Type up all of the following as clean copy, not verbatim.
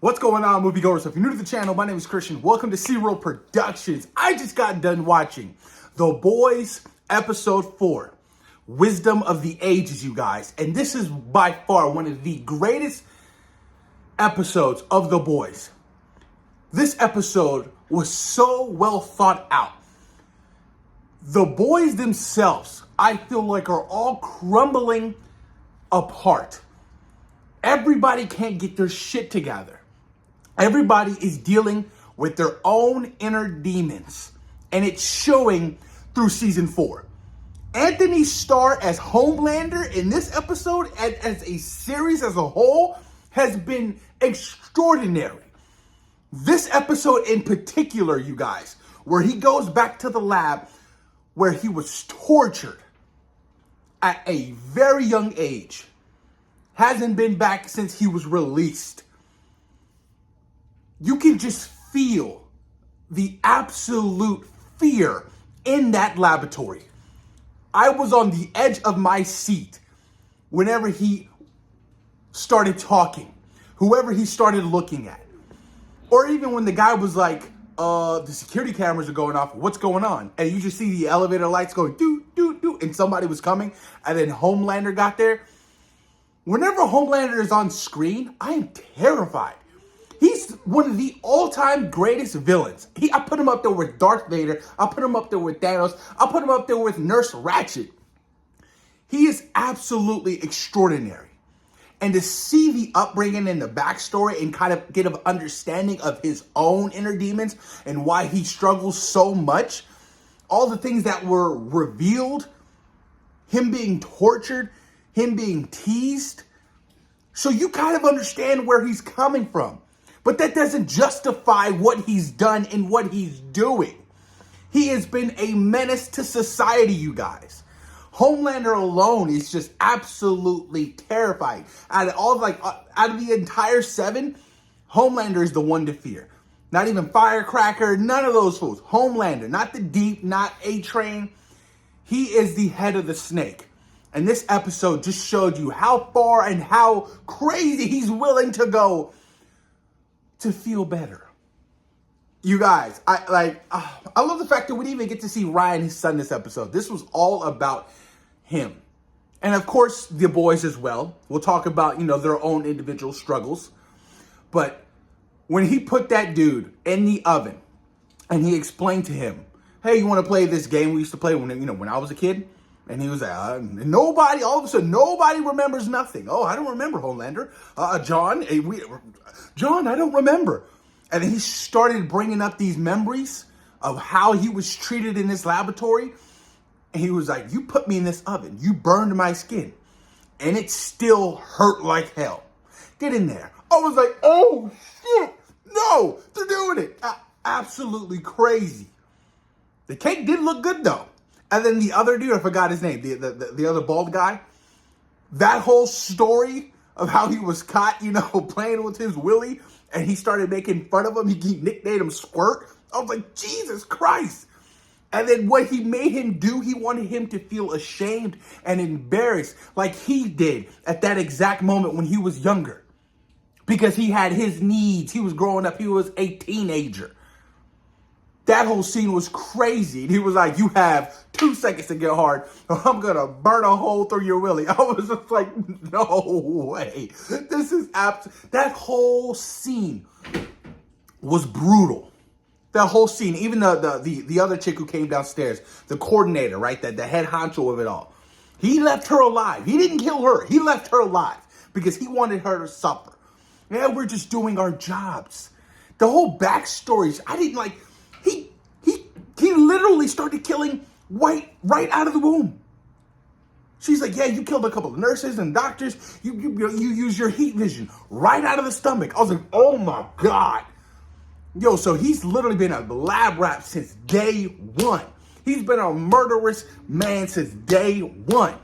What's going on, moviegoers? If you're new to the channel, my name is Christian. Welcome to C-Roll Productions. I just got done watching The Boys Episode 4, Wisdom of the Ages, you guys. And this is by far one of the greatest episodes of The Boys. This episode was so well thought out. The boys themselves, I feel like, are all crumbling apart. Everybody can't get their shit together. Everybody is dealing with their own inner demons. And it's showing through season 4. Anthony Starr as Homelander in this episode, as a series as a whole, has been extraordinary. This episode in particular, you guys, where he goes back to the lab where he was tortured at a very young age. Hasn't been back since he was released. You can just feel the absolute fear in that laboratory. I was on the edge of my seat whenever he started talking, whoever he started looking at. Or even when the guy was like, the security cameras are going off, what's going on? And you just see the elevator lights going, doo, doo, doo, and somebody was coming, and then Homelander got there. Whenever Homelander is on screen, I am terrified. He's one of the all-time greatest villains. I put him up there with Darth Vader. I put him up there with Thanos. I put him up there with Nurse Ratched. He is absolutely extraordinary. And to see the upbringing and the backstory and kind of get an understanding of his own inner demons and why he struggles so much, all the things that were revealed, him being tortured, him being teased, so you kind of understand where he's coming from. But that doesn't justify what he's done and what he's doing. He has been a menace to society, you guys. Homelander alone is just absolutely terrifying. Out of the entire 7, Homelander is the one to fear. Not even Firecracker, none of those fools. Homelander, not the Deep, not A-Train. He is the head of the snake. And this episode just showed you how far and how crazy he's willing to go to feel better. You guys, I love the fact that we didn't even get to see Ryan, his son, this episode. This was all about him. And of course, the boys as well. We'll talk about, their own individual struggles. But when he put that dude in the oven and he explained to him, hey, you want to play this game we used to play when I was a kid? And he was like, all of a sudden, nobody remembers nothing. Oh, I don't remember Homelander. John, I don't remember. And then he started bringing up these memories of how he was treated in this laboratory. And he was like, you put me in this oven. You burned my skin. And it still hurt like hell. Get in there. I was like, oh, shit. No, they're doing it. Absolutely crazy. The cake did look good, though. And then the other dude, I forgot his name, the other bald guy. That whole story of how he was caught, playing with his willy, and he started making fun of him. He nicknamed him Squirt. I was like, Jesus Christ. And then what he made him do, he wanted him to feel ashamed and embarrassed like he did at that exact moment when he was younger. Because he had his needs. He was growing up. He was a teenager. That whole scene was crazy. And he was like, you have 2 seconds to get hard, or I'm going to burn a hole through your willy. I was just like, no way. This is that whole scene was brutal. That whole scene, even the other chick who came downstairs, the coordinator, right? The head honcho of it all. He left her alive. He didn't kill her. He left her alive because he wanted her to suffer. Yeah, we're just doing our jobs. The whole backstories, I didn't like. He literally started killing White right out of the womb. She's like, yeah, you killed a couple of nurses and doctors. You use your heat vision right out of the stomach. I was like, oh my God. Yo, so he's literally been a lab rat since day 1. He's been a murderous man since day 1.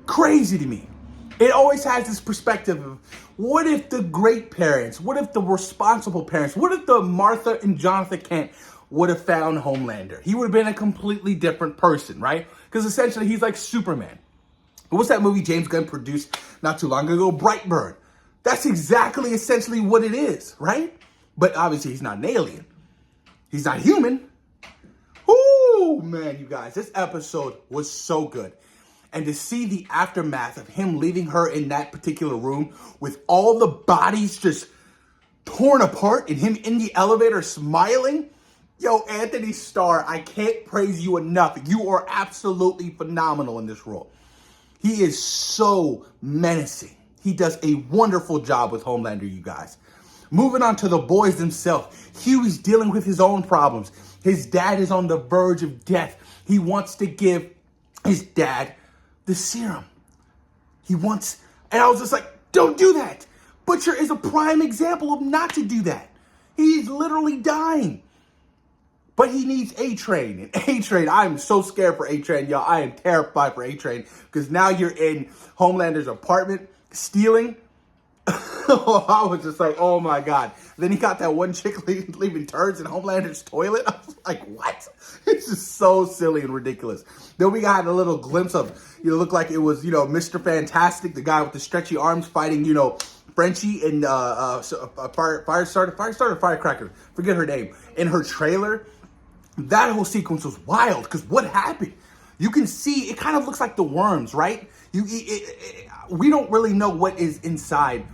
Crazy to me. It always has this perspective of, what if the great parents, what if the responsible parents, what if the Martha and Jonathan Kent would have found Homelander? He would have been a completely different person, right? Because essentially he's like Superman. What's that movie James Gunn produced not too long ago? Brightburn. That's exactly, essentially what it is, right? But obviously he's not an alien. He's not human. Ooh, man, you guys, this episode was so good. And to see the aftermath of him leaving her in that particular room with all the bodies just torn apart and him in the elevator smiling. Yo, Anthony Starr, I can't praise you enough. You are absolutely phenomenal in this role. He is so menacing. He does a wonderful job with Homelander, you guys. Moving on to the boys themselves. Huey's dealing with his own problems. His dad is on the verge of death. He wants to give his dad the serum. And I was just like, don't do that. Butcher is a prime example of not to do that. He's literally dying. But he needs A-Train. And A-Train, I'm so scared for A-Train, y'all. I am terrified for A-Train. Because now you're in Homelander's apartment, stealing. I was just like, oh my God. Then he got that one chick leaving turds in Homelander's toilet. I was like, what? It's just so silly and ridiculous. Then we got a little glimpse of, looked like it was, Mr. Fantastic, the guy with the stretchy arms fighting, Frenchie and Firecracker, forget her name, in her trailer. That whole sequence was wild because what happened? You can see, it kind of looks like the worms, right? We don't really know what is inside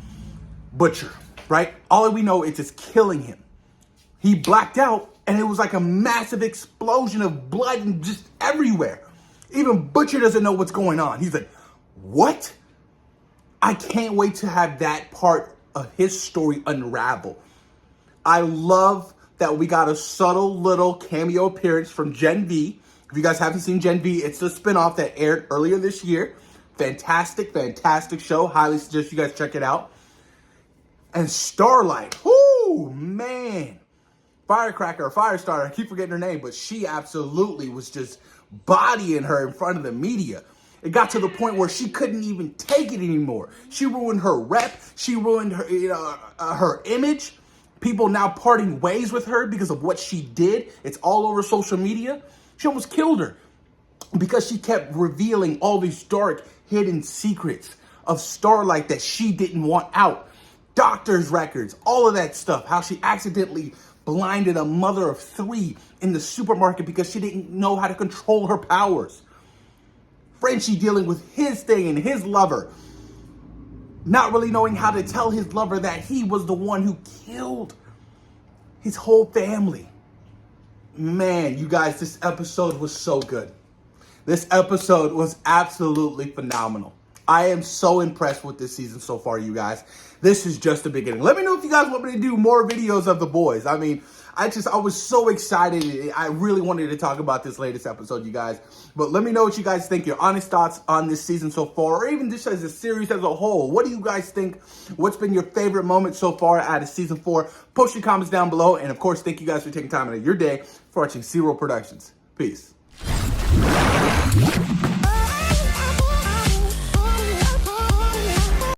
Butcher, right? All we know is it's killing him. He blacked out and it was like a massive explosion of blood and just everywhere. Even Butcher doesn't know what's going on. He's like, what? I can't wait to have that part of his story unravel. I love that we got a subtle little cameo appearance from Gen V. If you guys haven't seen Gen V, it's the spinoff that aired earlier this year. Fantastic, fantastic show. Highly suggest you guys check it out. And Starlight, whoo, man. Firecracker or Firestarter, I keep forgetting her name, but she absolutely was just bodying her in front of the media. It got to the point where she couldn't even take it anymore. She ruined her rep. She ruined her, her image. People now parting ways with her because of what she did. It's all over social media. She almost killed her because she kept revealing all these dark, hidden secrets of Starlight that she didn't want out. Doctor's records, all of that stuff. How she accidentally blinded a mother of 3 in the supermarket because she didn't know how to control her powers. Frenchie dealing with his thing and his lover. Not really knowing how to tell his lover that he was the one who killed his whole family. Man, you guys, this episode was so good. This episode was absolutely phenomenal. I am so impressed with this season so far, you guys. This is just the beginning. Let me know if you guys want me to do more videos of the boys. I mean, I was so excited. I really wanted to talk about this latest episode, you guys. But let me know what you guys think, your honest thoughts on this season so far, or even just as a series as a whole. What do you guys think? What's been your favorite moment so far out of season 4? Post your comments down below. And of course, thank you guys for taking time out of your day for watching C-Roll Productions. Peace.